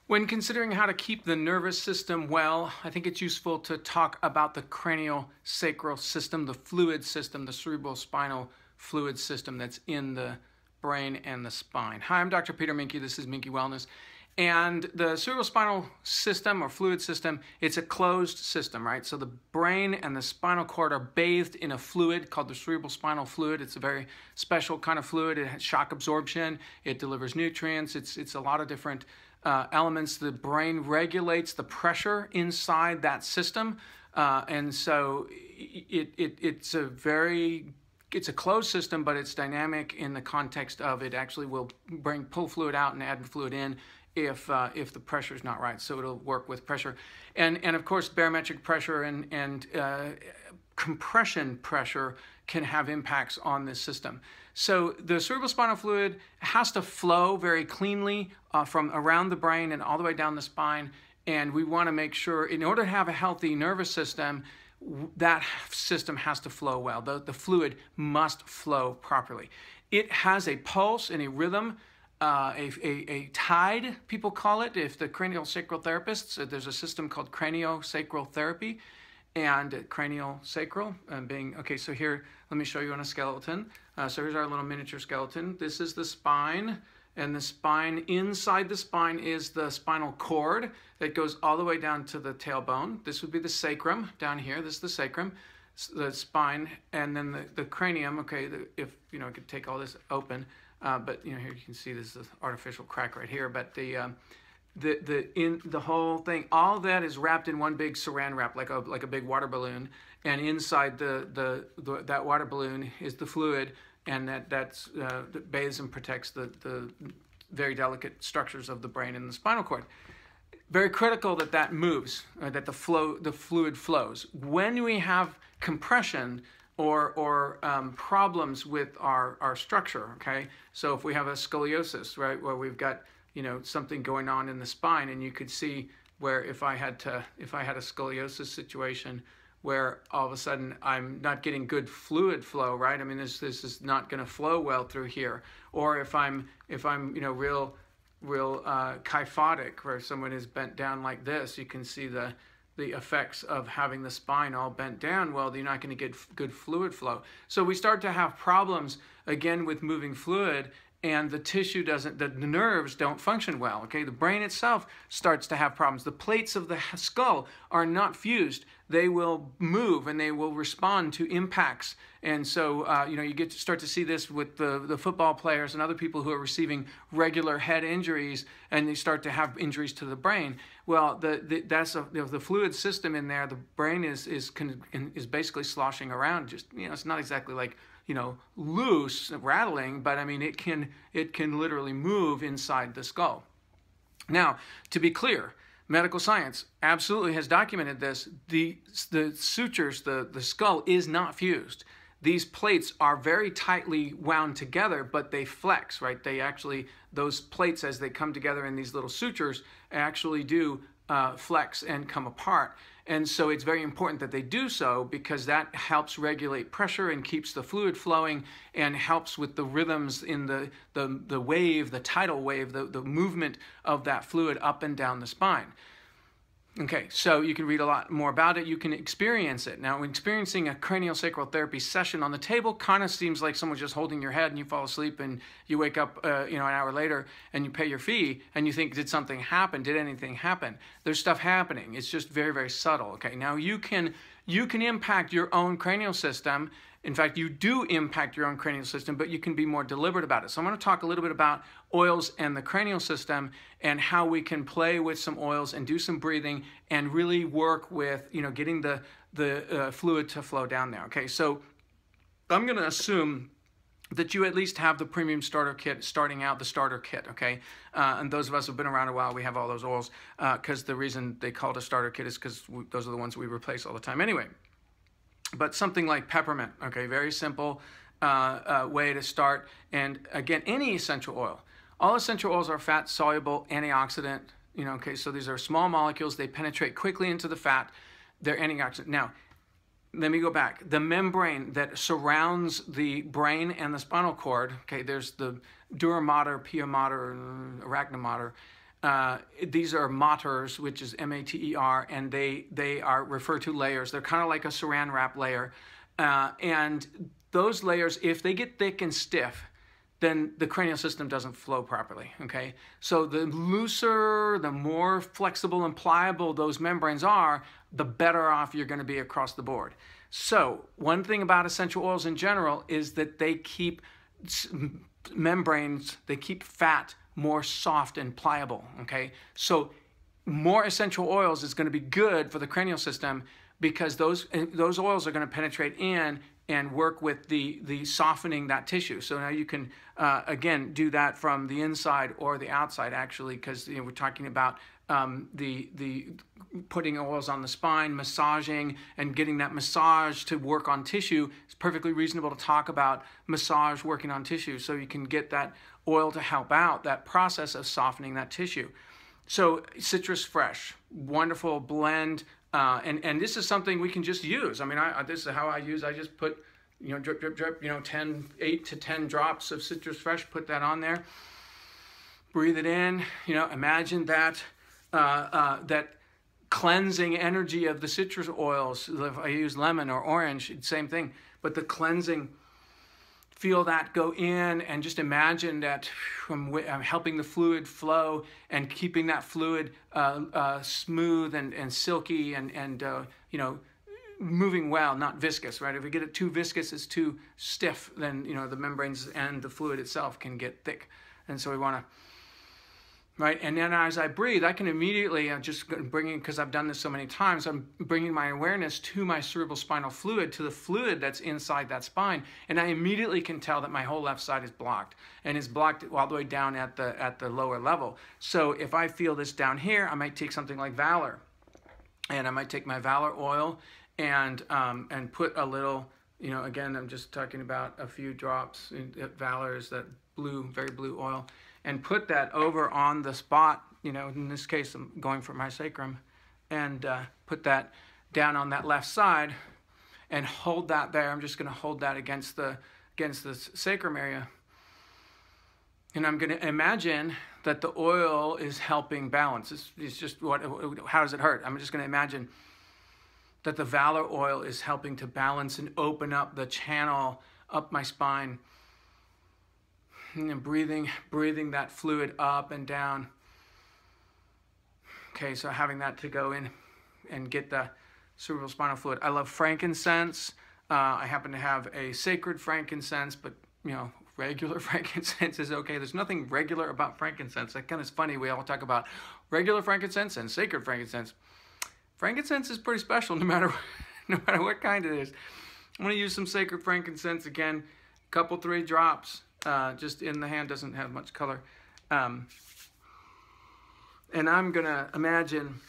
When considering how to keep the nervous system well, I think it's useful to talk about the craniosacral system, the fluid system, the cerebrospinal fluid system that's in the brain and the spine. Hi, I'm Dr. Peter Minke. This is Minke Wellness. And the cerebrospinal system or fluid system, it's a closed system, right? So the brain and the spinal cord are bathed in a fluid called the cerebrospinal fluid. It's a very special kind of fluid. It has shock absorption. It delivers nutrients. It's a lot of different elements. The brain regulates the pressure inside that system. And so it's a closed system, but it's dynamic in the context of it actually will pull fluid out and add fluid in if the pressure is not right. So it'll work with pressure. And of course, barometric pressure and compression pressure can have impacts on this system. So the cerebrospinal fluid has to flow very cleanly from around the brain and all the way down the spine. And we want to make sure, in order to have a healthy nervous system, that system has to flow well. The fluid must flow properly. It has a pulse and a rhythm, a tide, people call it. If the craniosacral therapists, there's a system called CranioSacral therapy and CranioSacral being, okay, so here, let me show you on a skeleton. So here's our little miniature skeleton. This is the spine, and the spine, inside the spine is the spinal cord that goes all the way down to the tailbone. This would be the sacrum down here. This is the sacrum, the spine, and then the cranium. Okay, if you know, I could take all this open, but you know, here you can see this is an artificial crack right here. But the whole thing, all that is wrapped in one big saran wrap, like a big water balloon, and inside that water balloon is the fluid, and that bathes and protects the very delicate structures of the brain and the spinal cord. Very critical that moves, that the fluid flows. When we have compression or problems with our structure, okay? So if we have a scoliosis, right, where we've got, you know, something going on in the spine, and you could see where if I had a scoliosis situation where all of a sudden I'm not getting good fluid flow, right? I mean, this is not going to flow well through here. Or if I'm you know, real kyphotic, where someone is bent down like this, you can see the effects of having the spine all bent down. Well, you're not going to get good fluid flow. So we start to have problems again with moving fluid, and the tissue doesn't, the nerves don't function well, okay? The brain itself starts to have problems. The plates of the skull are not fused. They will move and they will respond to impacts. And so, you know, you get to start to see this with the football players and other people who are receiving regular head injuries, and they start to have injuries to the brain. Well, that's the fluid system in there. The brain is basically sloshing around. Just, you know, it's not exactly like, you know, loose, rattling, but I mean, it can literally move inside the skull. Now, to be clear, medical science absolutely has documented this. The sutures, the skull is not fused. These plates are very tightly wound together, but they flex, right? They actually, those plates, as they come together in these little sutures, actually do flex and come apart. And so it's very important that they do so, because that helps regulate pressure and keeps the fluid flowing and helps with the rhythms in the wave, the tidal wave, the movement of that fluid up and down the spine. Okay, so you can read a lot more about it. You can experience it. Now, experiencing a craniosacral therapy session on the table kind of seems like someone's just holding your head and you fall asleep and you wake up you know, an hour later and you pay your fee and you think, did something happen? Did anything happen? There's stuff happening. It's just very, very subtle. Okay, now you can impact your own cranial system. In fact, you do impact your own cranial system, but you can be more deliberate about it. So I'm going to talk a little bit about oils and the cranial system and how we can play with some oils and do some breathing and really work with, you know, getting the fluid to flow down there. Okay, so I'm going to assume that you at least have the premium starter kit, starting out the starter kit, okay? And those of us who have been around a while, we have all those oils, because the reason they call it a starter kit is because those are the ones we replace all the time anyway. But something like peppermint, okay, very simple way to start. And again, any essential oil. All essential oils are fat-soluble, antioxidant, you know, okay, so these are small molecules. They penetrate quickly into the fat. They're antioxidant. Now, let me go back. The membrane that surrounds the brain and the spinal cord, okay, there's the dura mater, pia mater, arachna mater, these are maters, which is M-A-T-E-R, and they are referred to layers. They're kind of like a saran wrap layer. And those layers, if they get thick and stiff, then the cranial system doesn't flow properly, okay? So the looser, the more flexible and pliable those membranes are, the better off you're gonna be across the board. So one thing about essential oils in general is that they keep membranes, they keep fat more soft and pliable, okay? So more essential oils is gonna be good for the cranial system because those oils are gonna penetrate in and work with the softening that tissue. So now you can, again, do that from the inside or the outside, actually, because we're talking about the putting oils on the spine, massaging, and getting that massage to work on tissue. It's perfectly reasonable to talk about massage working on tissue so you can get that oil to help out that process of softening that tissue. So citrus fresh, wonderful blend. And this is something we can just use. I mean, this is how I use. I just put, drip, drip, drip, 8 to 10 drops of citrus fresh, put that on there. Breathe it in, imagine that, that cleansing energy of the citrus oils. If I use lemon or orange, same thing. But the cleansing, feel that go in and just imagine that I'm helping the fluid flow and keeping that fluid smooth and silky and moving well, not viscous, right? If we get it too viscous, it's too stiff, then, the membranes and the fluid itself can get thick. And so we want to, right? And then as I breathe, I can immediately, I'm just bringing, because I've done this so many times, I'm bringing my awareness to my cerebral spinal fluid, to the fluid that's inside that spine. And I immediately can tell that my whole left side is blocked, and it's blocked all the way down at the lower level. So if I feel this down here, I might take something like Valor, and I might take my Valor oil and put a little, again, I'm just talking about a few drops. Valor is that blue, very blue oil. And put that over on the spot, in this case, I'm going for my sacrum, and put that down on that left side and hold that there. I'm just going to hold that against the sacrum area. And I'm going to imagine that the oil is helping balance. It's just, how does it hurt? I'm just going to imagine that the Valor oil is helping to balance and open up the channel up my spine. And breathing that fluid up and down. Okay, so having that to go in and get the cerebral spinal fluid. I love frankincense. I happen to have a sacred frankincense, but regular frankincense is okay. There's nothing regular about frankincense. That kind of is funny. We all talk about regular frankincense and sacred frankincense. Frankincense is pretty special, no matter what kind it is. I'm going to use some sacred frankincense again. Couple 3 drops. Just in the hand, doesn't have much color. And I'm gonna imagine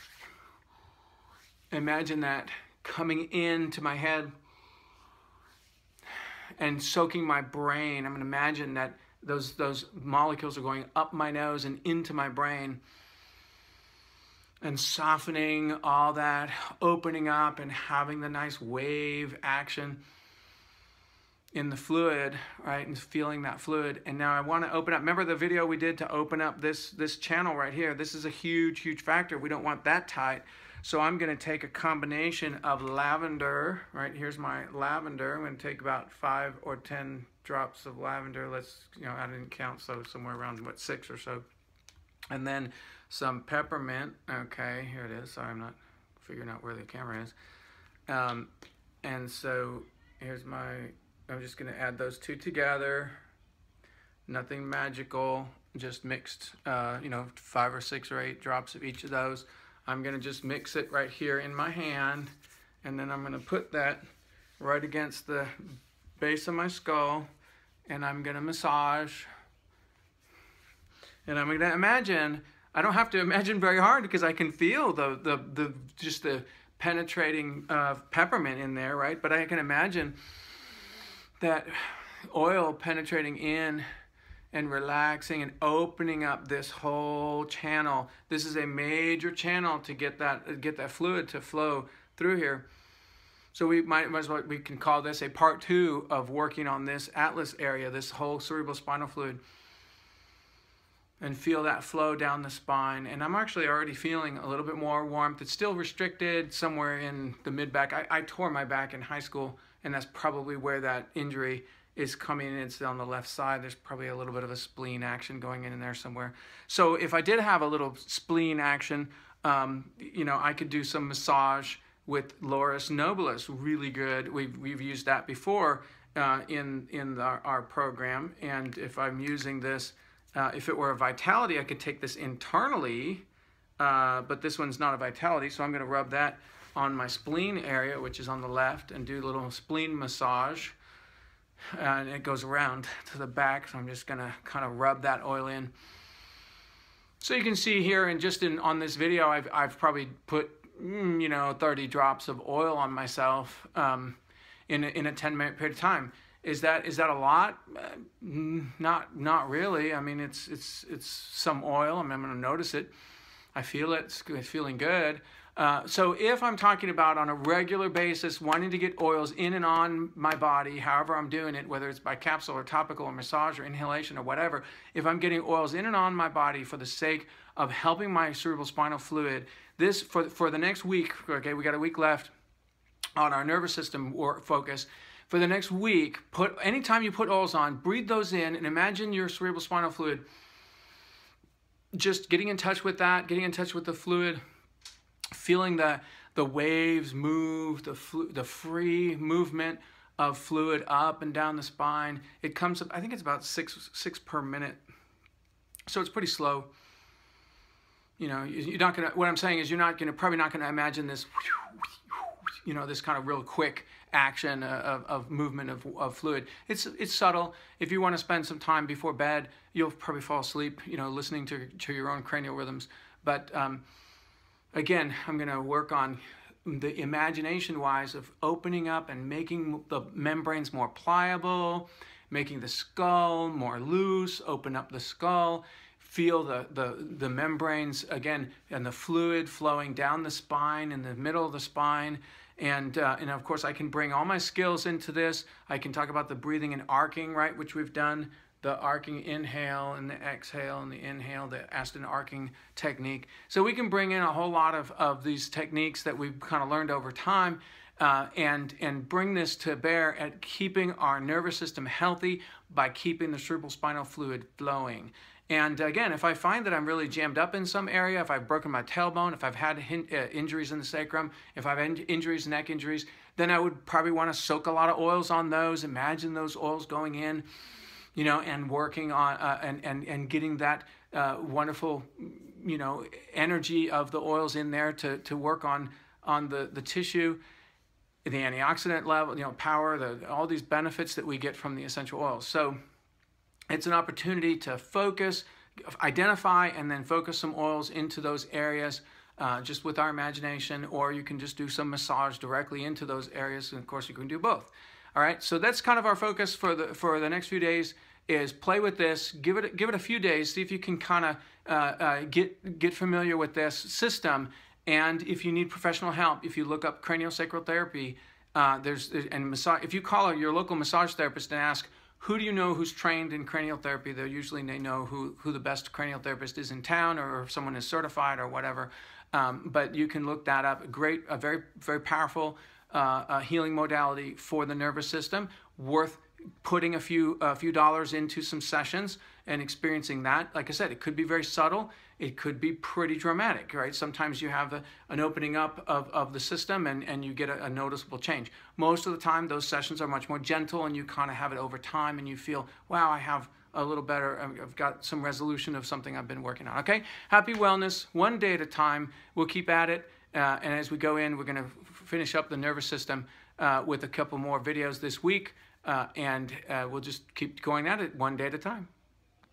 that coming into my head and soaking my brain. I'm gonna imagine that those molecules are going up my nose and into my brain and softening all that, opening up and having the nice wave action in the fluid, right, and feeling that fluid. And now I want to open up. Remember the video we did to open up this channel right here? This is a huge factor. We don't want that tight. So I'm going to take a combination of lavender, right? Here's my lavender. I'm going to take about 5 or 10 drops of lavender. Let's, I didn't count, so somewhere around, 6 or so. And then some peppermint. Okay, here it is. Sorry, I'm not figuring out where the camera is. And so here's I'm just going to add those 2 together. Nothing magical, just mixed, 5 or 6 or 8 drops of each of those. I'm going to just mix it right here in my hand, and then I'm going to put that right against the base of my skull, and I'm going to massage. And I'm going to imagine, I don't have to imagine very hard because I can feel just the penetrating peppermint in there, right? But I can imagine that oil penetrating in and relaxing and opening up this whole channel. This is a major channel to get that fluid to flow through here. So we might as well, we can call this a part 2 of working on this atlas area, this whole cerebral spinal fluid. and feel that flow down the spine. And I'm actually already feeling a little bit more warmth. It's still restricted somewhere in the mid-back. I tore my back in high school, and that's probably where that injury is coming in. It's on the left side. There's probably a little bit of a spleen action going in there somewhere. So if I did have a little spleen action, you know, I could do some massage with Loris nobilis, really good. We've used that before in our program. And if I'm using this, if it were a vitality, I could take this internally, but this one's not a vitality, so I'm going to rub that on my spleen area, which is on the left, and do a little spleen massage. And it goes around to the back, so I'm just going to kind of rub that oil in. So you can see here, and just on this video, I've probably put, you know, 30 drops of oil on myself in a 10-minute period of time. Is that a lot? Not really. I mean, it's some oil. I'm going to notice it. I feel it. It's feeling good. So if I'm talking about on a regular basis wanting to get oils in and on my body, however I'm doing it, whether it's by capsule or topical or massage or inhalation or whatever, if I'm getting oils in and on my body for the sake of helping my cerebral spinal fluid, this for the next week, okay, we got a week left on our nervous system focus. For the next week, anytime you put oils on, breathe those in and imagine your cerebral spinal fluid just getting in touch with that, getting in touch with the fluid, feeling the waves move, the free movement of fluid up and down the spine. It comes up, I think it's about six per minute. So it's pretty slow. You know, you're not gonna, what I'm saying is probably not gonna imagine this, you know, this kind of real quick action of movement of fluid. It's subtle. If you want to spend some time before bed, you'll probably fall asleep, you know, listening to your own cranial rhythms. But again, I'm going to work on the imagination-wise of opening up and making the membranes more pliable, making the skull more loose, open up the skull, feel the membranes again, and the fluid flowing down the spine, in the middle of the spine. And of course, I can bring all my skills into this. I can talk about the breathing and arcing, right, which we've done, the arcing inhale and the exhale and the inhale, the Aston arcing technique. So we can bring in a whole lot of these techniques that we've kind of learned over time and bring this to bear at keeping our nervous system healthy by keeping the cerebral spinal fluid flowing. And again, if I find that I'm really jammed up in some area, if I've broken my tailbone, if I've had injuries in the sacrum, if I've injuries, neck injuries, then I would probably want to soak a lot of oils on those. Imagine those oils going in, you know, and working on and getting that wonderful, you know, energy of the oils in there to work on the tissue, the antioxidant level, you know, power, all these benefits that we get from the essential oils. So it's an opportunity to focus, identify, and then focus some oils into those areas just with our imagination, or you can just do some massage directly into those areas, and of course you can do both. All right, so that's kind of our focus for the next few days, is play with this, give it a few days, see if you can kind of get familiar with this system. And if you need professional help, if you look up CranioSacral therapy, if you call your local massage therapist and ask, who do you know who's trained in cranial therapy? They usually know who the best cranial therapist is in town, or if someone is certified or whatever. But you can look that up. A very, very powerful healing modality for the nervous system, worth putting a few dollars into some sessions and experiencing that. Like I said, it could be very subtle. It could be pretty dramatic, right? Sometimes you have an opening up of the system and you get a noticeable change. Most of the time, those sessions are much more gentle, and you kind of have it over time, and you feel, wow, I have a little better, I've got some resolution of something I've been working on, okay? Happy wellness, one day at a time. We'll keep at it, and as we go in, we're going to finish up the nervous system with a couple more videos this week, and we'll just keep going at it one day at a time.